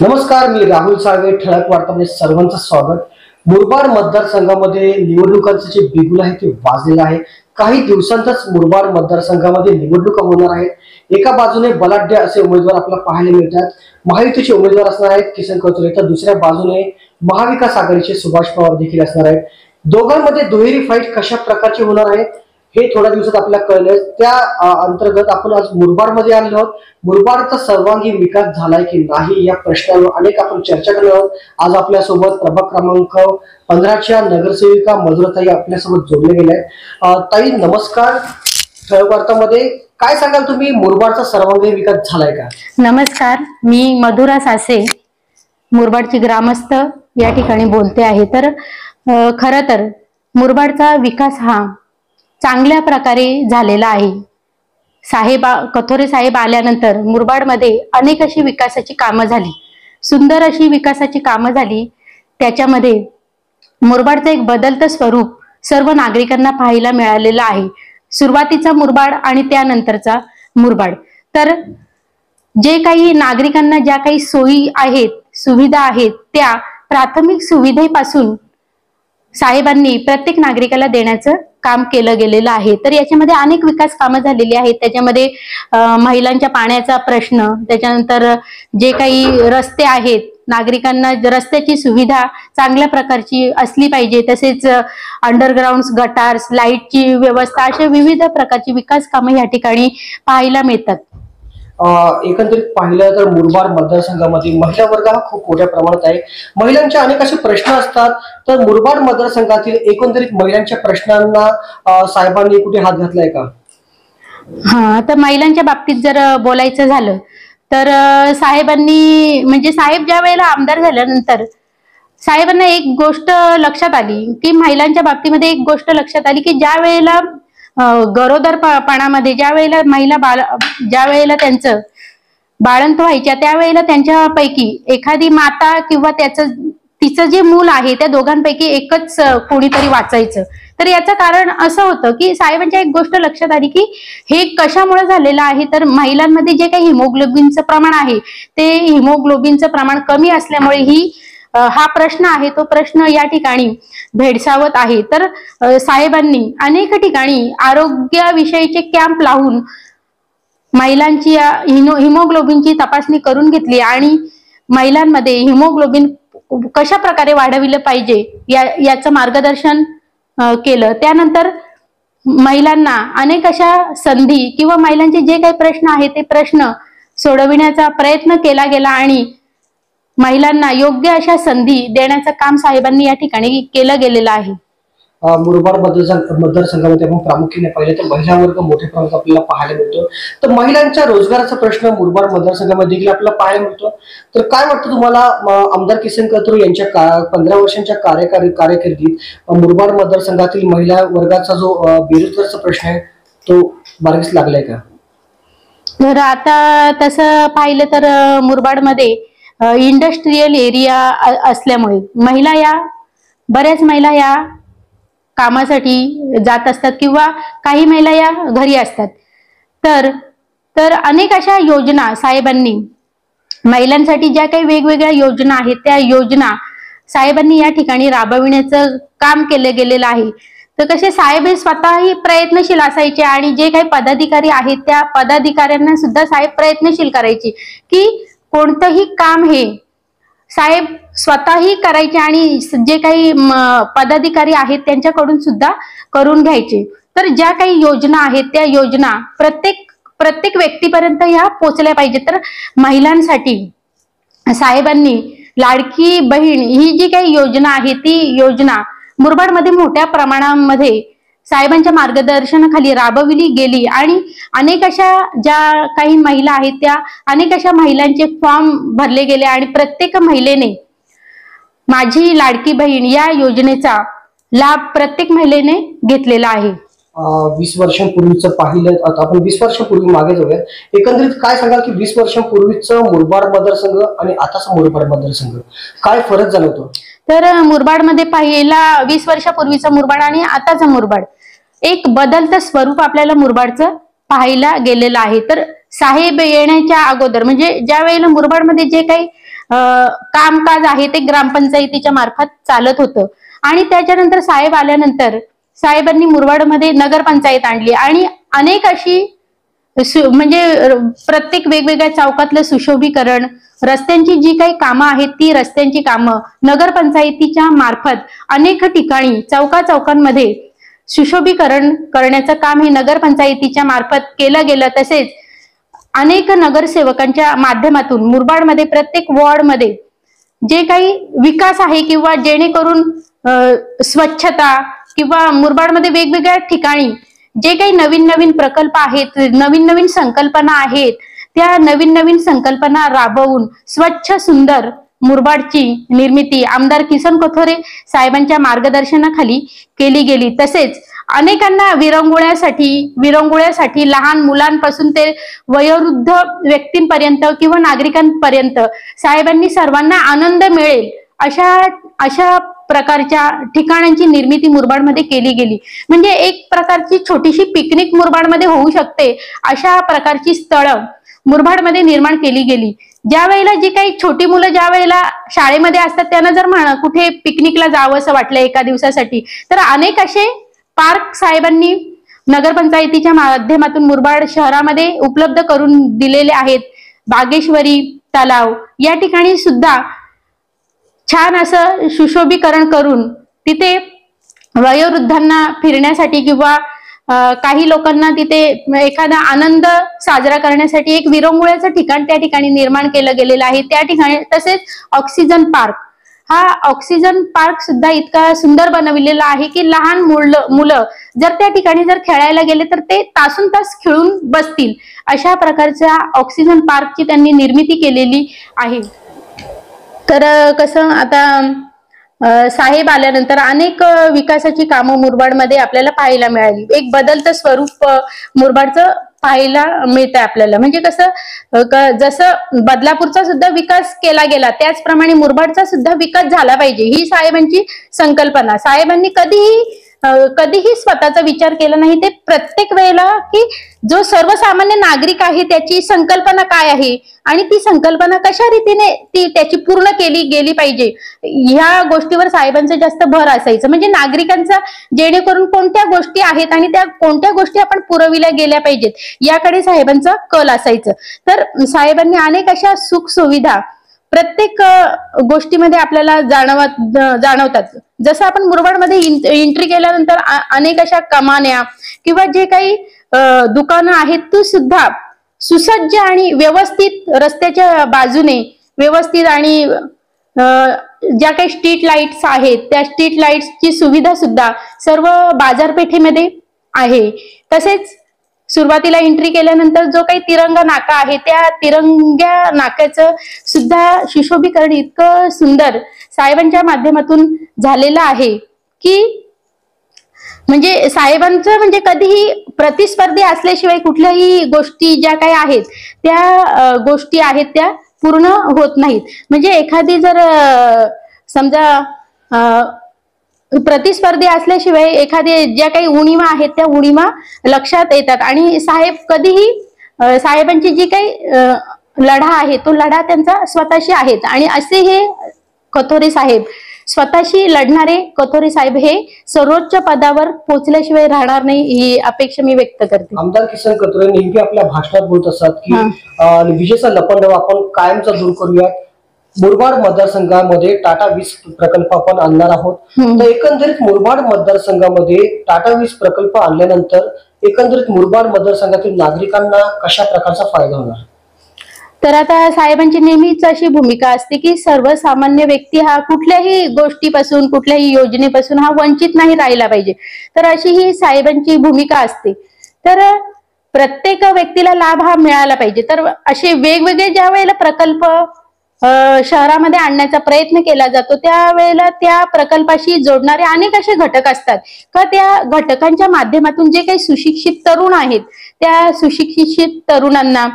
नमस्कार, मी राहुल साळवे. ठळक वार्तामध्ये सर्वांचं स्वागत. मुरबाड मतदारसंघामध्ये निवडणुकांचं जे बिगुल आहे ते वाजलेलं आहे. काही दिवसांतच मुरबाड मतदारसंघामध्ये निवडणुका होणार आहेत. एका बाजूने बलाढ्य असे उमेदवार आपल्याला पाहायला मिळतात. महायुतीचे उमेदवार असणार आहेत किसन कथोरे, तर दुसऱ्या बाजूने महाविकास आघाडीचे सुभाष पवार देखील असणार आहेत. दोघांमध्ये दुहेरी फाईट कशा प्रकारची होणार आहे हे थोड्या दिवसात आपल्याला कळलं. त्या अंतर्गत आपण आज मुरबाडमध्ये आलो आहोत. मुरबाडचा सर्वांगीण विकास झालाय की नाही या प्रश्नावर अनेक आपण चर्चा करणार आहोत. आज आपल्यासोबत प्रभाग क्रमांक 15च्या नगरसेविका मधुराताई आपल्यासोबत जोडले गेले आहेत. ताई नमस्कार. ठळक वार्तामध्ये काय सांगाल तुम्ही, मुरबाडचा सर्वांगीण विकास झालाय का? नमस्कार, मी मधुरा सासे, मुरबाडची ग्रामस्थ या ठिकाणी बोलते आहे. तर खरं तर मुरबाडचा विकास हा चांगल्या प्रकारे झालेला आहे. कथोरे साहेब आल्यानंतर मुरबाडमध्ये अनेक अशी विकासाची कामं झाली, सुंदर अशी विकासाची कामं झाली. त्याच्यामध्ये मुरबाडचं एक बदलतं स्वरूप सर्व नागरिकांना पाहायला मिळालेलं आहे. सुरुवातीचा मुरबाड आणि त्यानंतरचा मुरबाड. तर जे काही नागरिकांना ज्या काही सोयी आहेत, सुविधा आहेत, त्या प्राथमिक सुविधेपासून साहेबांनी प्रत्येक नागरिकाला देण्याचं काम केलं गेलेलं आहे. तर याच्यामध्ये अनेक विकास कामं झालेली आहेत. त्याच्यामध्ये महिलांच्या पाण्याचा प्रश्न, त्याच्यानंतर जे काही रस्ते आहेत, नागरिकांना रस्त्याची सुविधा चांगल्या प्रकारची असली पाहिजे, तसेच अंडरग्राउंड गटार्स, लाईटची व्यवस्था, अशा विविध प्रकारची विकास कामं या ठिकाणी पाहायला मिळतात. एकंदरीत पाहिलं तर मुरबाड मतदारसंघामध्ये महिला वर्ग हा खूप मोठ्या प्रमाणात आहे. महिलांचे अनेक असे प्रश्न असतात. तर मुरबाड मतदारसंघातील एकंदरीत महिलांच्या प्रश्नांना साहेबांनी कुठे हात घातलाय का? हा, तर महिलांच्या बाबतीत जर बोलायचं झालं तर साहेबांनी, म्हणजे साहेब ज्या वेळेला आमदार झाल्यानंतर साहेबांना एक गोष्ट लक्षात आली की महिलांच्या बाबतीमध्ये एक गोष्ट लक्षात आली की ज्या वेळेला गरोदरपणामध्ये ज्या वेळेला त्यांचं बाळंत व्हायच्या, त्यावेळेला त्यांच्यापैकी एखादी माता किंवा तिचं जे मूल आहे त्या दोघांपैकी एकच कोणीतरी वाचायचं. तर याचं कारण असं होतं की साहेबांच्या एक गोष्ट लक्षात आली की हे कशामुळे झालेलं आहे. तर महिलांमध्ये जे काही हिमोग्लोबिनचं प्रमाण आहे ते हिमोग्लोबिनचं प्रमाण कमी असल्यामुळे हा प्रश्न आहे, तो प्रश्न या ठिकाणी भेडसावत आहे. तर साहेबांनी अनेक ठिकाणी आरोग्याविषयीचे कॅम्प लावून महिलांची हिमोग्लोबिनची तपासणी करून घेतली आणि महिलांमध्ये हिमोग्लोबिन कशा प्रकारे वाढविलं पाहिजे याचं मार्गदर्शन केलं. त्यानंतर महिलांना अनेक अशा संधी किंवा महिलांचे जे काही प्रश्न आहेत ते प्रश्न सोडविण्याचा प्रयत्न केला गेला आणि महिलांना योग्य अशा संधी देण्याचं काम साहेबांनी या ठिकाणी केलं गेलेलं आहे. मुरबाड मतदारसंघामध्ये आपण प्रामुख्याने पाहिलं तर महिला वर्ग मोठ्या प्रमाणात आपल्याला पाहायला मिळतो. तर महिलांच्या रोजगाराचा प्रश्न मुरबाड मतदारसंघामध्ये देखील आपल्याला पाहायला मिळतो. तर काय वाटतं तुम्हाला, आमदार किसन कथोरे यांच्या 15 वर्षांच्या कारकिर्दीत मुरबाड मतदारसंघातील महिला वर्गाचा जो बेरोजगारचा प्रश्न आहे तो मार्गीस लागलाय का? तर आता तसं पाहिलं तर मुरबाडमध्ये इंडस्ट्रियल एरिया असल्यामुळे बऱ्याच महिला या कामासाठी जात असतात किंवा काही महिला या घरी असतात. तर अनेक अशा योजना साहेबांनी, महिलांसाठी ज्या काही वेगवेगळ्या योजना आहेत त्या योजना साहेबांनी या ठिकाणी राबविण्याचं काम केलं गेलेलं आहे. तर कसे साहेब हे स्वतःही प्रयत्नशील असायचे आणि जे काही पदाधिकारी आहेत त्या पदाधिकाऱ्यांना सुद्धा साहेब प्रयत्नशील करायचे की कोणतंही काम हे साहेब स्वतःही करायचे आणि जे काही पदाधिकारी आहेत त्यांच्याकडून सुद्धा करून घ्यायचे. तर ज्या काही योजना आहेत त्या योजना प्रत्येक व्यक्तीपर्यंत ह्या पोहोचल्या पाहिजे. तर महिलांसाठी साहेबांनी लाडकी बहीण ही जी काही योजना आहे ती योजना मुरबाडमध्ये मोठ्या प्रमाणामध्ये साहेबांच्या मार्गदर्शनाखाली राबविली गेली आणि अनेक अशा ज्या काही महिला आहेत त्या अनेक अशा महिलांचे फॉर्म भरले गेले आणि प्रत्येक महिलेने माझी लाडकी बहीण या योजनेचा लाभ प्रत्येक महिलेने घेतलेला आहे. 20 वर्षांपूर्वीचं पाहिलं, आता आपण 20 वर्षांपूर्वी मागे जाऊया. एकंदरीत काय सांगाल की 20 वर्षांपूर्वीचं मुरबाड मतदारसंघ आणि आताचा मुरबाड मतदारसंघ काय फरक जाणवतो? तर मुरबाडमध्ये पाहिला 20 वर्षापूर्वीचा मुरबाड आणि आताचा मुरबाड एक बदलतं स्वरूप आपल्याला मुरबाडचं पाहायला गेलेलं आहे. तर साहेब येण्याच्या अगोदर म्हणजे ज्या वेळेला मुरबाडमध्ये जे काही कामकाज आहे ते ग्रामपंचायतीच्या मार्फत चालत होतं. आणि त्याच्यानंतर साहेब आल्यानंतर साहेबांनी मुरबाडमध्ये नगरपंचायत आणली आणि अनेक अशी म्हणजे प्रत्येक वेगवेगळ्या चौकातलं सुशोभीकरण, रस्त्यांची जी काही कामं आहेत ती रस्त्यांची कामं नगरपंचायतीच्या मार्फत अनेक ठिकाणी चौकांमध्ये सुशोभीकरण करण्याचं काम हे नगरपंचायतीच्या मार्फत केलं गेलं. तसेच अनेक नगरसेवकांच्या माध्यमातून मुरबाडमध्ये प्रत्येक वॉर्डमध्ये जे काही विकास आहे किंवा जेणेकरून स्वच्छता किंवा मुरबाडमध्ये वेगवेगळ्या ठिकाणी जे काही नवीन प्रकल्प आहेत, नवीन संकल्पना आहेत, त्या नवीन संकल्पना राबवून स्वच्छ सुंदर मुरबाडची निर्मिती आमदार किसन कथोरे साहेबांच्या मार्गदर्शनाखाली केली गेली. तसेच अनेकांना विरंगुळ्यासाठी लहान मुलांपासून ते वयोवृद्ध व्यक्तींपर्यंत किंवा नागरिकांपर्यंत साहेबांनी सर्वांना आनंद मिळेल अशा प्रकारच्या ठिकाणांची निर्मिती मुरबाडमध्ये केली गेली. म्हणजे एक प्रकारची छोटीशी पिकनिक मुरबाडमध्ये होऊ शकते अशा प्रकारची स्थळं मुरबाडमध्ये निर्माण केली गेली. ज्या वेळेला जी काही छोटी मुलं ज्या वेळेला शाळेमध्ये असतात त्यांना जर कुठे पिकनिकला जावं असं वाटलं एका दिवसासाठी, तर अनेक असे पार्क साहेबांनी नगरपंचायतीच्या माध्यमातून मुरबाड शहरामध्ये उपलब्ध करून दिलेले आहेत. बागेश्वरी तलाव या ठिकाणी सुद्धा छान असं सुशोभीकरण करून तिथे वयोवृद्धांना फिरण्यासाठी किंवा काही लोकांना तिथे एखादा आनंद साजरा करण्यासाठी एक विरंगुळ्याचं ठिकाण त्या ठिकाणी निर्माण केलं गेलेलं आहे. त्या ठिकाणी तसेच ऑक्सिजन पार्क, हा ऑक्सिजन पार्क सुद्धा इतका सुंदर बनविलेला आहे की लहान मुलं जर त्या ठिकाणी जर खेळायला गेले तर ते तासून तास खेळून बसतील अशा प्रकारच्या ऑक्सिजन पार्कची त्यांनी निर्मिती केलेली आहे. तर कसं आता साहेब आल्यानंतर अनेक विकासाची कामं मुरबाडमध्ये आपल्याला पाहायला मिळाली. एक बदलतं स्वरूप मुरबाडचं पाहायला मिळतंय आपल्याला. म्हणजे कसं जसं बदलापूरचा सुद्धा विकास केला गेला त्याचप्रमाणे मुरबाडचा सुद्धा विकास झाला पाहिजे ही साहेबांची संकल्पना. साहेबांनी कधीही स्वतःचा विचार केला नाही. ते प्रत्येक वेळेला की जो सर्वसामान्य नागरिक आहे त्याची संकल्पना काय आहे आणि ती संकल्पना कशा रीतीने ती त्याची पूर्ण केली गेली पाहिजे ह्या गोष्टीवर साहेबांचं जास्त भर असायचं. म्हणजे नागरिकांचा जेणेकरून कोणत्या गोष्टी आहेत आणि त्या कोणत्या गोष्टी आपण पुरविल्या गेल्या पाहिजेत याकडे साहेबांचा कल असायचं. तर साहेबांनी अनेक अशा सुख सुविधा प्रत्येक गोष्टीमध्ये आपल्याला जाणवतात. जसं आपण मुरबाडमध्ये एंट्री केल्यानंतर अनेक अशा कमान्या किंवा जे काही दुकानं आहेत ती सुद्धा सुसज्ज आणि व्यवस्थित रस्त्याच्या बाजूने व्यवस्थित आणि ज्या काही स्ट्रीट लाईट्स आहेत त्या स्ट्रीट लाईट्सची सुविधा सुद्धा सर्व बाजारपेठेमध्ये आहे. तसेच सुरुवातीला एंट्री केल्यानंतर जो काही तिरंगा नाका आहे त्या तिरंग्या नाक्याचं सुद्धा सुशोभीकरण इतकं सुंदर साहेबांच्या माध्यमातून झालेलं आहे की म्हणजे साहेबांचं म्हणजे कधीही प्रतिस्पर्धी असल्याशिवाय कुठल्याही गोष्टी ज्या काही आहेत त्या गोष्टी आहेत त्या पूर्ण होत नाहीत. म्हणजे एखादी जर समजा प्रतिस्पर्धी असल्याशिवाय एखादी ज्या काही उणिवा आहेत त्या उणिवा लक्षात येतात आणि साहेब कधीही साहेबांची जी काही लढा आहे तो लढा त्यांचा स्वतःशी आहेत आणि असे हे कथोरे साहेब स्वतःशी लढणारे कथोरे साहेब हे सर्वोच्च पदावर पोहोचल्याशिवाय राहणार नाही ही अपेक्षा मी व्यक्त करते. आमदार किसन कथोरे नेहमी आपल्या भाषणात बोलत असतात की विजेचा लपंडाव आपण कायमचा दूर करूया. मुरबाड मतदारसंघामध्ये टाटा वीज प्रकल्प आपण आणणार आहोत. तर एकंदरीत मुरबाड मतदारसंघामध्ये टाटा वीज प्रकल्प आणल्यानंतर एकंदरीत मुरबाड मतदारसंघातील नागरिकांना कशा प्रकारचा फायदा होणार? तर आता साहेबांची नेहमीच अशी भूमिका असते की सर्वसामान्य व्यक्ती हा कुठल्याही गोष्टीपासून कुठल्याही योजनेपासून हा वंचित नाही राहिला पाहिजे. तर अशी ही साहेबांची भूमिका असते. तर प्रत्येक व्यक्तीला लाभ हा मिळाला पाहिजे. तर असे वेगवेगळे ज्या वेळेला प्रकल्प शहरामध्ये आणण्याचा प्रयत्न केला जातो त्यावेळेला त्या प्रकल्पाशी जोडणारे अनेक असे घटक असतात का त्या घटकांच्या माध्यमातून जे काही सुशिक्षित तरुण आहेत त्या सुशिक्षित तरुणांना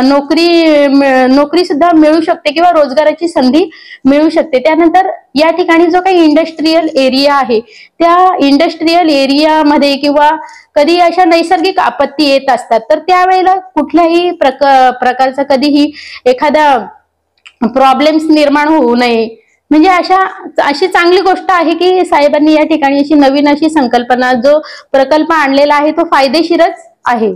नोकरी सुद्धा मिळू शकते किंवा रोजगाराची संधी मिळू शकते. त्यानंतर या ठिकाणी जो काही इंडस्ट्रीयल एरिया आहे त्या इंडस्ट्रीयल एरियामध्ये किंवा कधी अशा नैसर्गिक आपत्ती येत असतात तर त्यावेळेला कुठल्याही प्रकारचा कधीही एखादा प्रॉब्लेम्स निर्माण होऊ नये, म्हणजे अशी चांगली गोष्ट आहे की साहेबांनी या ठिकाणी अशी नवीन अशी संकल्पना, जो प्रकल्प आणलेला आहे तो फायदेशीरच आहे.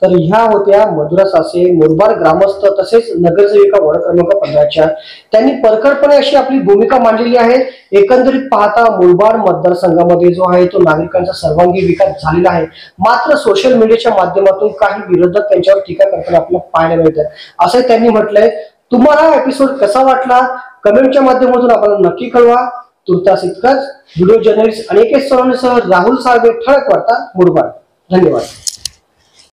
तर ह्या होत्या मधुरा सासे, मुरबाड ग्रामस्थ तसेच नगरसेविका वॉर्ड क्रमांक 15च्या. त्यांनी परखडपणे अशी आपली भूमिका मांडलेली आहे. एकंदरीत पाहता मुरबाड मतदारसंघामध्ये जो आहे तो नागरिकांचा सर्वांगीण विकास झालेला आहे. मात्र सोशल मीडियाच्या माध्यमातून काही विरोधक त्यांच्यावर टीका करताना आपल्याला पाहायला मिळतात, असं त्यांनी म्हटलंय. तुम्हाला एपिसोड कसा वाटला कमेंटच्या माध्यमातून आम्हाला नक्की कळवा. तुर्तास इतकंच. व्हिडिओ जर्नलिस्ट अनिकेत सोनवणेसह राहुल साळवे, ठळक वार्ता मुरबाड. धन्यवाद.